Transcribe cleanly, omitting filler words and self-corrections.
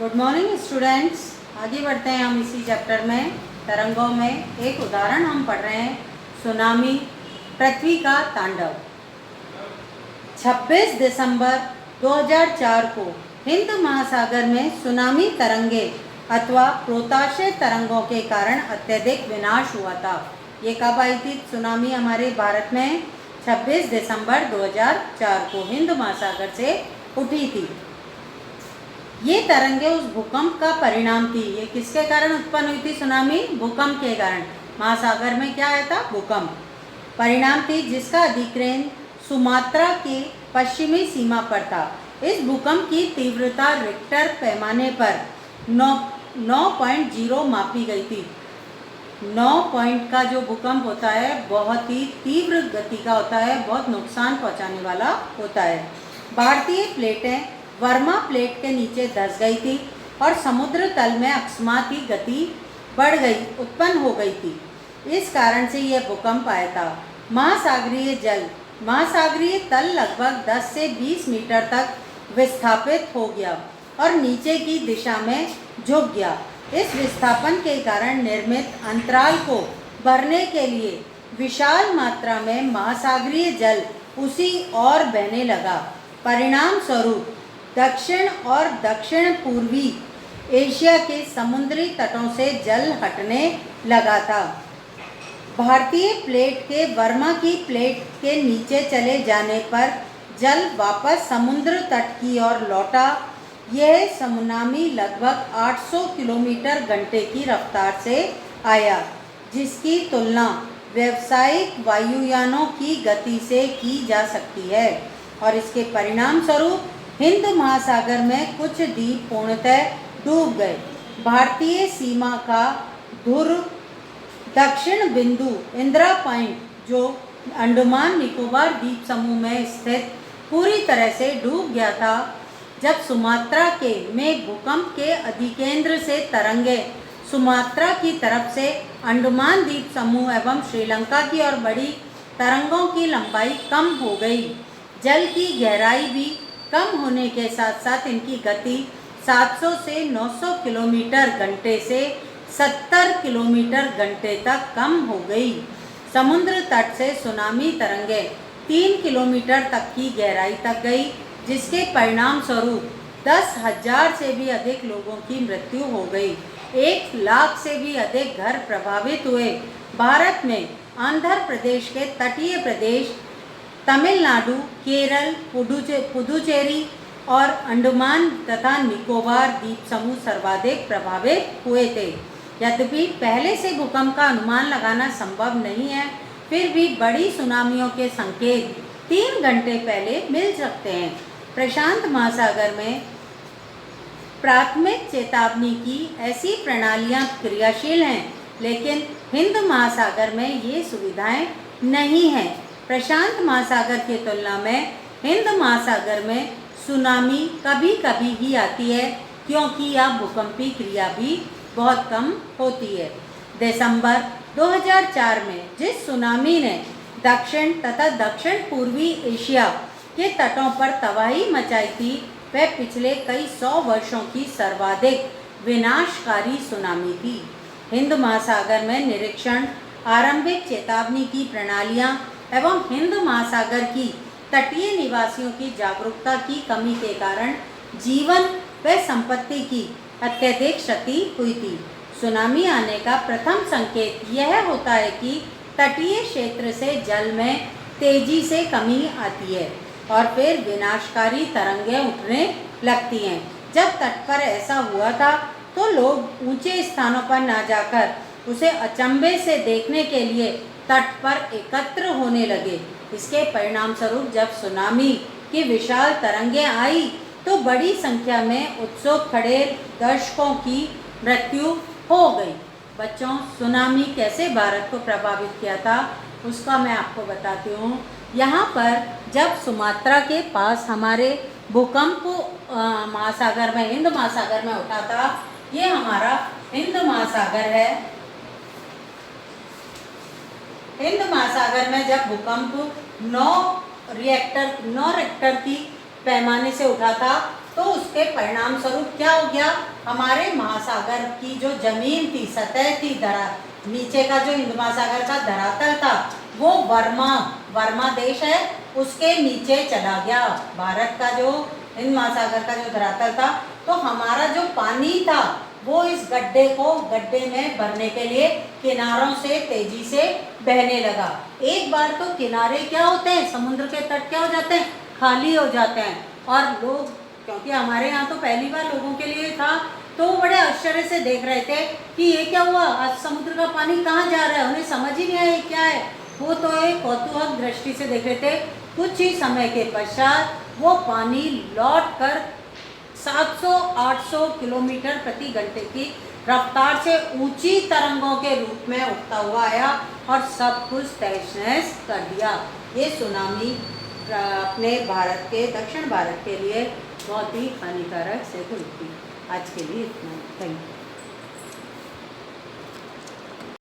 Good morning students. आगे बढ़ते हैं हम इसी चैप्टर में तरंगों में। एक उदाहरण हम पढ़ रहे हैं, सुनामी, पृथ्वी का तांडव। 26 दिसंबर 2004 को हिंद महासागर में सुनामी तरंगे अथवा पोताश्य तरंगों के कारण अत्यधिक विनाश हुआ था। ये कब आई थी सुनामी हमारे भारत में? 26 दिसंबर 2004 को हिंद महासागर से उठी थी। ये तरंगे उस भूकंप का परिणाम थी। ये किसके कारण उत्पन्न हुई थी सुनामी? भूकंप के कारण। महासागर में क्या आया था? भूकंप परिणाम थी, जिसका अधिकेंद्र सुमात्रा के पश्चिमी सीमा पर था। इस भूकंप की तीव्रता रिक्टर पैमाने पर 9.0 मापी गई थी। 9 पॉइंट का जो भूकंप होता है बहुत ही तीव्र गति का होता है, बहुत नुकसान पहुंचाने वाला होता है। भारतीय प्लेटें वर्मा प्लेट के नीचे धंस गई थी और समुद्र तल में अकस्मात ही गति बढ़ गई, उत्पन्न हो गई थी। इस कारण से यह भूकंप आया था। महासागरीय तल लगभग 10 से 20 मीटर तक विस्थापित हो गया और नीचे की दिशा में झुक गया। इस विस्थापन के कारण निर्मित अंतराल को भरने के लिए विशाल मात्रा में महासागरीय जल उसी ओर बहने लगा। परिणाम स्वरूप दक्षिण और दक्षिण पूर्वी एशिया के समुद्री तटों से जल हटने लगा था। भारतीय प्लेट के वर्मा की प्लेट के नीचे चले जाने पर जल वापस समुद्र तट की ओर लौटा। यह सुनामी लगभग 800 किलोमीटर घंटे की रफ्तार से आया, जिसकी तुलना व्यावसायिक वायुयानों की गति से की जा सकती है। और इसके परिणाम स्वरूप हिंद महासागर में कुछ द्वीप पूर्णतः डूब गए। भारतीय सीमा का ध्रुव दक्षिण बिंदु इंदिरा पॉइंट, जो अंडमान निकोबार द्वीप समूह में स्थित, पूरी तरह से डूब गया था। जब सुमात्रा में भूकंप के अधिकेंद्र से तरंगे सुमात्रा की तरफ से अंडमान द्वीप समूह एवं श्रीलंका की ओर बढ़ी, तरंगों की लंबाई कम हो गई। जल की गहराई भी कम होने के साथ साथ इनकी गति 700 से 900 किलोमीटर घंटे से 70 किलोमीटर घंटे तक कम हो गई। समुद्र तट से सुनामी तरंगे 3 किलोमीटर तक की गहराई तक गई, जिसके परिणाम स्वरूप 10,000 से भी अधिक लोगों की मृत्यु हो गई। 1 लाख से भी अधिक घर प्रभावित हुए। भारत में आंध्र प्रदेश के तटीय प्रदेश, तमिलनाडु, केरल, पुडुचेरी और अंडमान तथा निकोबार द्वीप समूह सर्वाधिक प्रभावित हुए थे। यद्यपि पहले से भूकंप का अनुमान लगाना संभव नहीं है, फिर भी बड़ी सुनामियों के संकेत 3 घंटे पहले मिल सकते हैं। प्रशांत महासागर में प्राथमिक चेतावनी की ऐसी प्रणालियां क्रियाशील हैं, लेकिन हिंद महासागर में ये सुविधाएं नहीं हैं। प्रशांत महासागर की तुलना में हिंद महासागर में सुनामी कभी कभी ही आती है, क्योंकि यह भूकंपीय क्रिया भी बहुत कम होती है। दिसंबर 2004 में जिस सुनामी ने दक्षिण तथा दक्षिण पूर्वी एशिया के तटों पर तबाही मचाई थी, वह पिछले कई 100 वर्षों की सर्वाधिक विनाशकारी सुनामी थी। हिंद महासागर में निरीक्षण, आरंभिक चेतावनी की प्रणालियां एवं हिंद महासागर की तटीय निवासियों की जागरूकता की कमी के कारण जीवन व संपत्ति की अत्यधिक क्षति हुई थी। सुनामी आने का प्रथम संकेत यह होता है कि तटीय क्षेत्र से जल में तेजी से कमी आती है और फिर विनाशकारी तरंगें उठने लगती हैं। जब तट पर ऐसा हुआ था तो लोग ऊंचे स्थानों पर न जाकर उसे अचंभे से देखने के लिए तट पर एकत्र होने लगे। इसके परिणाम स्वरूप जब सुनामी की विशाल तरंगें आई तो बड़ी संख्या में उत्सुक खड़े दर्शकों की मृत्यु हो गई। बच्चों, सुनामी कैसे भारत को प्रभावित किया था उसका मैं आपको बताती हूँ। यहाँ पर जब सुमात्रा के पास हमारे भूकंप महासागर में, हिंद महासागर में उठा था, ये हमारा हिंद महासागर है। हिंद महासागर में जब भूकंप 9 रिक्टर की पैमाने से उठा था तो तो उसके परिणाम स्वरूप क्या हो गया, हमारे महासागर की जो जमीन थी, सतह थी, नीचे का जो हिंद महासागर का धरातल था वो वर्मा देश है उसके नीचे चला गया। भारत का जो हिंद महासागर का जो धरातल था, तो हमारा जो पानी था वो इस गड्ढे में भरने के लिए किनारों से तेजी से बहने लगा। एक बार तो किनारे क्या होते हैं, समुद्र के तट क्या हो जाते हैं, खाली हो जाते हैं, और लोग, क्योंकि हमारे यहाँ तो पहली बार लोगों के लिए था, तो वो बड़े आश्चर्य से देख रहे थे कि ये क्या हुआ, आज समुद्र का पानी कहाँ जा रहा है, उन्हें समझ ही नहीं आया क्या है। वो तो एक कौतूहल दृष्टि से देख रहे थे। कुछ ही समय के पश्चात वो पानी लौट कर 700-800 किलोमीटर प्रति घंटे की रफ्तार से ऊंची तरंगों के रूप में उठता हुआ आया और सब कुछ तहस-नहस कर दिया। ये सुनामी अपने भारत के, दक्षिण भारत के लिए बहुत ही हानिकारक सिद्ध हुई। आज के लिए इतना ही। Thank you.